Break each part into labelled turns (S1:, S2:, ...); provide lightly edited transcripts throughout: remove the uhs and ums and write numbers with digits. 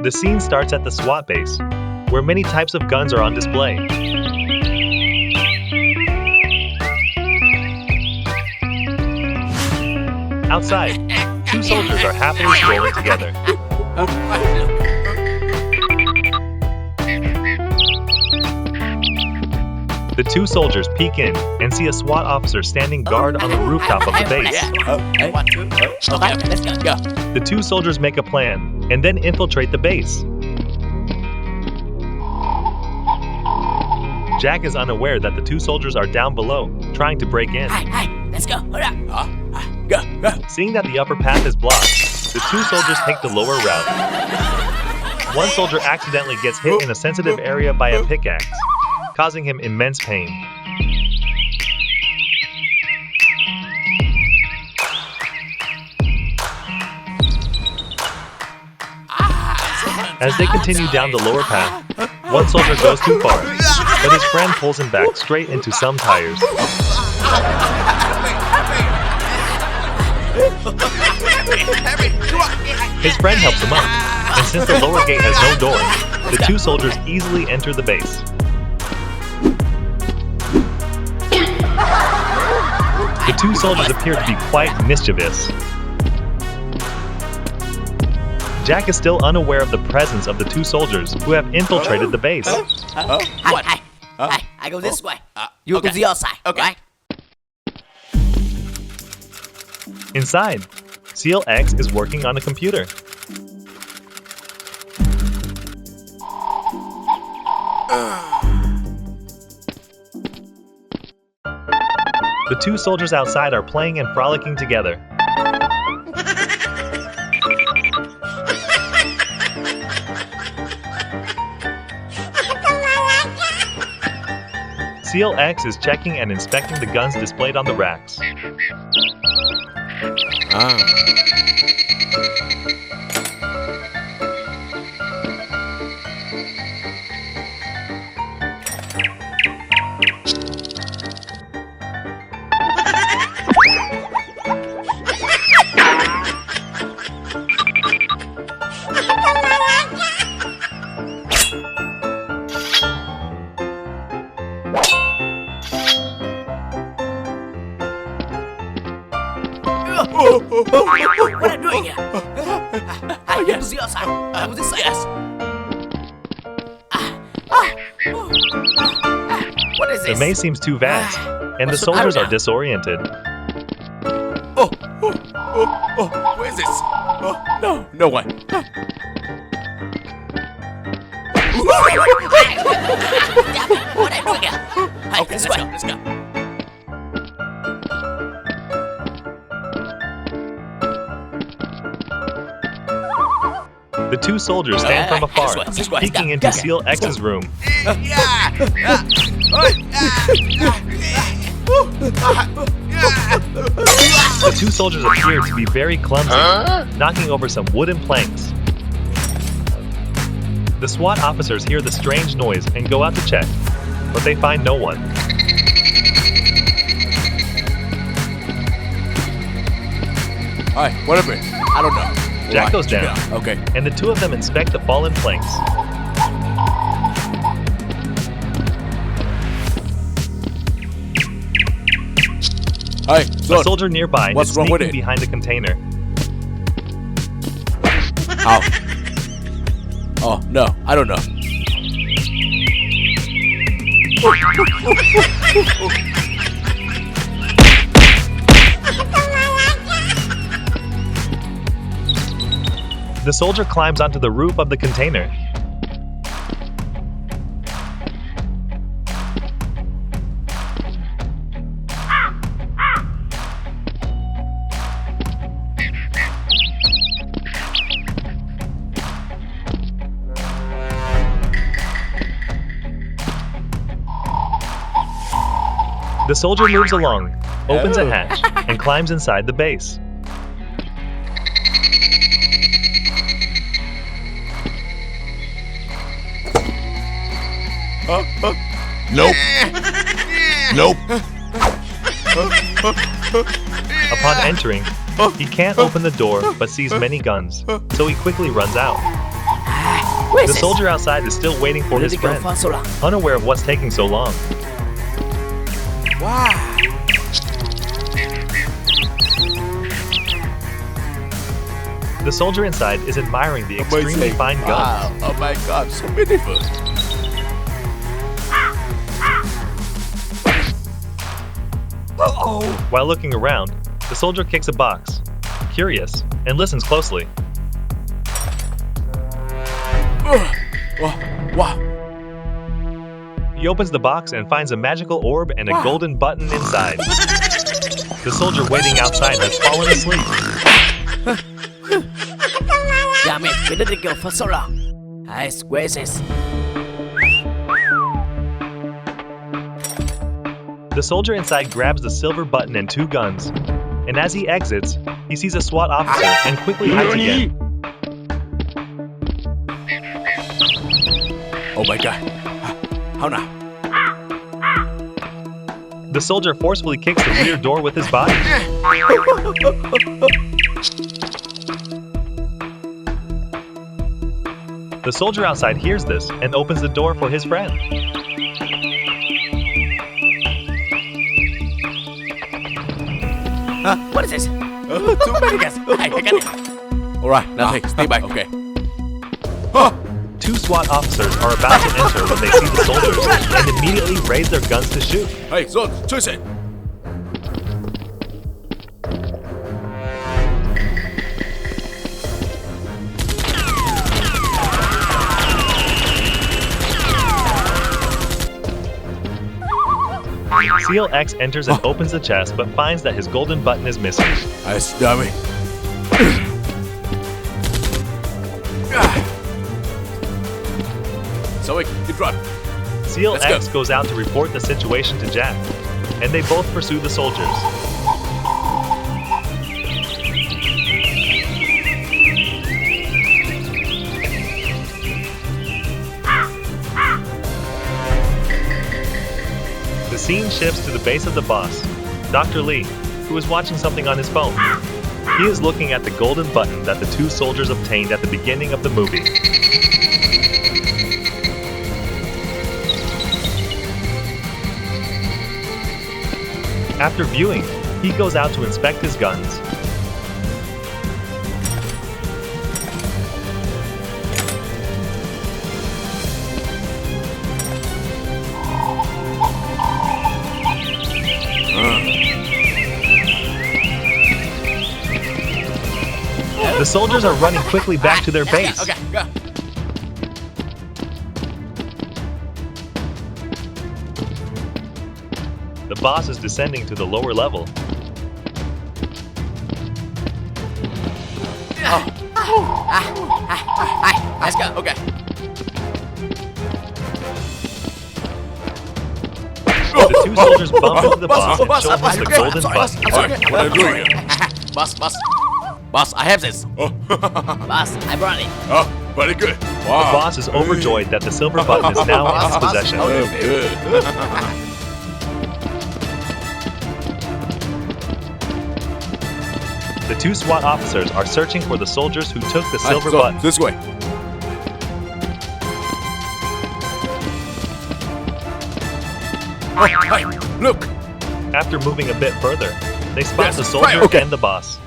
S1: The scene starts at the SWAT base, where many types of guns are on display. Outside, two soldiers are happily strolling together. The two soldiers peek in and see a SWAT officer standing guard on the rooftop of the base.
S2: Let's go.
S1: The two soldiers make a plan and then infiltrate the base. Jack is unaware that the two soldiers are down below, trying to break in.
S2: Let's go. Go.
S1: Seeing that the upper path is blocked, the two soldiers take the lower route. One soldier accidentally gets hit in a sensitive area by a pickaxe, causing him immense pain. As they continue down the lower path, one soldier goes too far, but his friend pulls him back straight into some tires. His friend helps him up, and since the lower gate has no door, the two soldiers easily enter the base. The two soldiers appear to be quite mischievous. Jack is still unaware of the presence of the two soldiers who have infiltrated the base.
S2: Hi. I go this way. You go the other side. Okay.
S1: Inside, SEAL X is working on a computer. The two soldiers outside are playing and frolicking together. SEAL X is checking and inspecting the guns displayed on the racks.
S2: What are you doing here? You go the other side. I go this side. Yes. What is this?
S1: The maze seems too vast, and the soldiers are disoriented.
S3: Where is this? No one.
S2: What are you doing here? Okay, let's go.
S1: The two soldiers stand from afar, peeking into SEAL X's room. The two soldiers appear to be very clumsy, knocking over some wooden planks. The SWAT officers hear the strange noise and go out to check, but they find no one.
S3: Alright, whatever. I don't know.
S1: Jack goes down,
S3: Okay.
S1: and the two of them inspect the fallen planks.
S3: Hi,
S1: A soldier nearby is
S3: what's wrong with
S1: sneaking
S3: it?
S1: behind a container.
S3: How? Oh, no, I don't know.
S1: The soldier climbs onto the roof of the container. The soldier moves along, opens a hatch, and climbs inside the base.
S3: Nope. Nope.
S1: Upon entering, he can't open the door but sees many guns, so he quickly runs out.
S2: Where is
S1: The
S2: this?
S1: soldier outside is still waiting for
S2: Where
S1: his
S2: did it go
S1: friend,
S2: for so long?
S1: unaware of what's taking so long.
S3: Wow.
S1: The soldier inside is admiring the extremely fine guns.
S3: Wow. Oh my god, so beautiful.
S1: While looking around, the soldier kicks a box, curious, and listens closely.
S3: Wow.
S1: He opens the box and finds a magical orb and a golden button inside. The soldier waiting outside has fallen asleep.
S2: Damn it, where did it go for so long? Where is this?
S1: The soldier inside grabs the silver button and 2 guns, and as he exits, he sees a SWAT officer and quickly hides again.
S3: Oh my god. How now?
S1: The soldier forcefully kicks the rear door with his body. The soldier outside hears this and opens the door for his friend.
S2: What is this?
S3: Too many guys.
S2: I got it.
S3: Alright, nothing. Stay back. Okay.
S1: 2 SWAT officers are about to enter when they see the soldiers and immediately raise their guns to shoot.
S3: Hey, son, choose it.
S1: SEAL X enters and opens the chest but finds that his golden button is missing.
S3: Nice, dummy. So we keep running.
S1: SEAL
S3: Let's
S1: X
S3: go.
S1: goes out to report the situation to Jack, and they both pursue the soldiers. The scene shifts to the base of the boss, Dr. Lee, who is watching something on his phone. He is looking at the golden button that the 2 soldiers obtained at the beginning of the movie. After viewing, he goes out to inspect his guns. The soldiers are running quickly back to their base.
S3: Okay, go.
S1: The boss is descending to the lower level.
S2: Let's go.
S3: Okay.
S1: The 2 soldiers bump into the boss and show him the golden button.
S3: Alright, what are you doing here?
S2: Boss, I have this. Boss, I brought it.
S3: Oh, very good.
S1: The
S3: Wow.
S1: boss is overjoyed that the silver button is now in his possession.
S3: Good.
S1: The 2 SWAT officers are searching for the soldiers who took the silver
S3: So,
S1: button.
S3: this way. Hey, look.
S1: After moving a bit further, they spot
S3: Yes,
S1: the soldier
S3: right, okay.
S1: and the boss.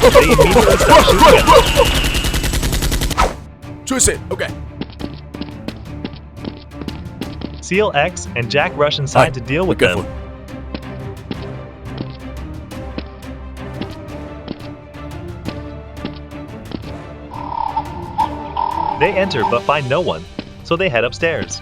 S1: They immediately start shooting at them.
S3: Choose it. Okay.
S1: SEAL X and Jack rush inside to deal with them. They enter but find no one, so they head upstairs.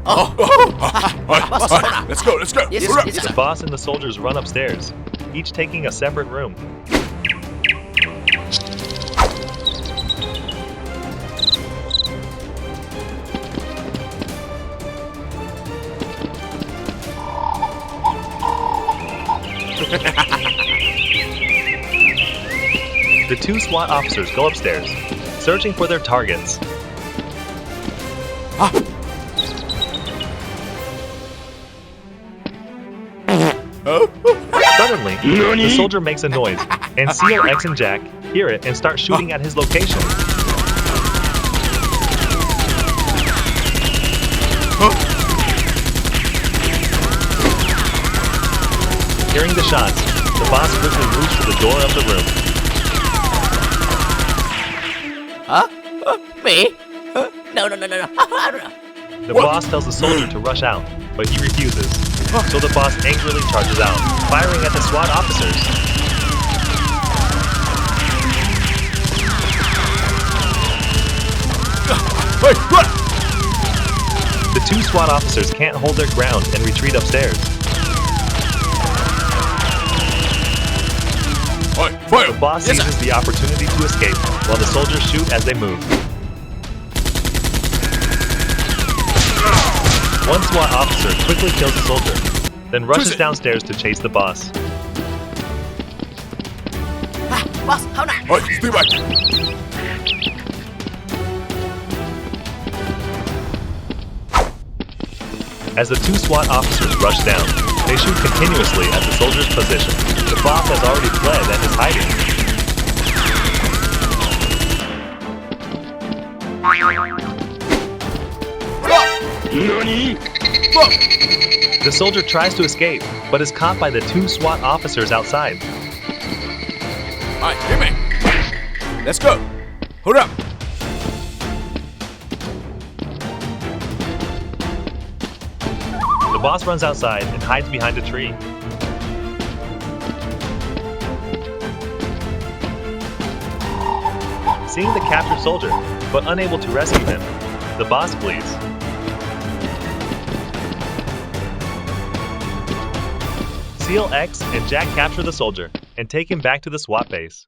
S3: Alright, let's go.
S2: Yes,
S3: Hurry up.
S2: yes,
S1: The boss and the soldiers run upstairs, each taking a separate room. The 2 SWAT officers go upstairs, searching for their targets. Suddenly, The soldier makes a noise, and SEAL X and Jack hear it and start shooting at his location. Hearing the shots, the boss quickly moves to the door of the room.
S2: Huh? Me? No.
S1: The boss tells the soldier to rush out, but he refuses. So the boss angrily charges out, firing at the SWAT officers.
S3: Hey, run!
S1: The two SWAT officers can't hold their ground and retreat upstairs.
S3: Hey, fire!
S1: The boss
S3: Yes,
S1: seizes
S3: sir.
S1: the opportunity to escape, while the soldiers shoot as they move. One SWAT officer quickly kills the soldier, then rushes downstairs to chase the boss.
S2: Boss, how now?
S3: Hey, stay back!
S1: As the two SWAT officers rush down, they shoot continuously at the soldier's position. The boss has already fled and is hiding. The soldier tries to escape, but is caught by the two SWAT officers outside.
S3: Alright, hit me! Let's go! Hold up!
S1: The boss runs outside and hides behind a tree. Seeing the captured soldier, but unable to rescue him, the boss flees. SEAL X and Jack capture the soldier and take him back to the SWAT base.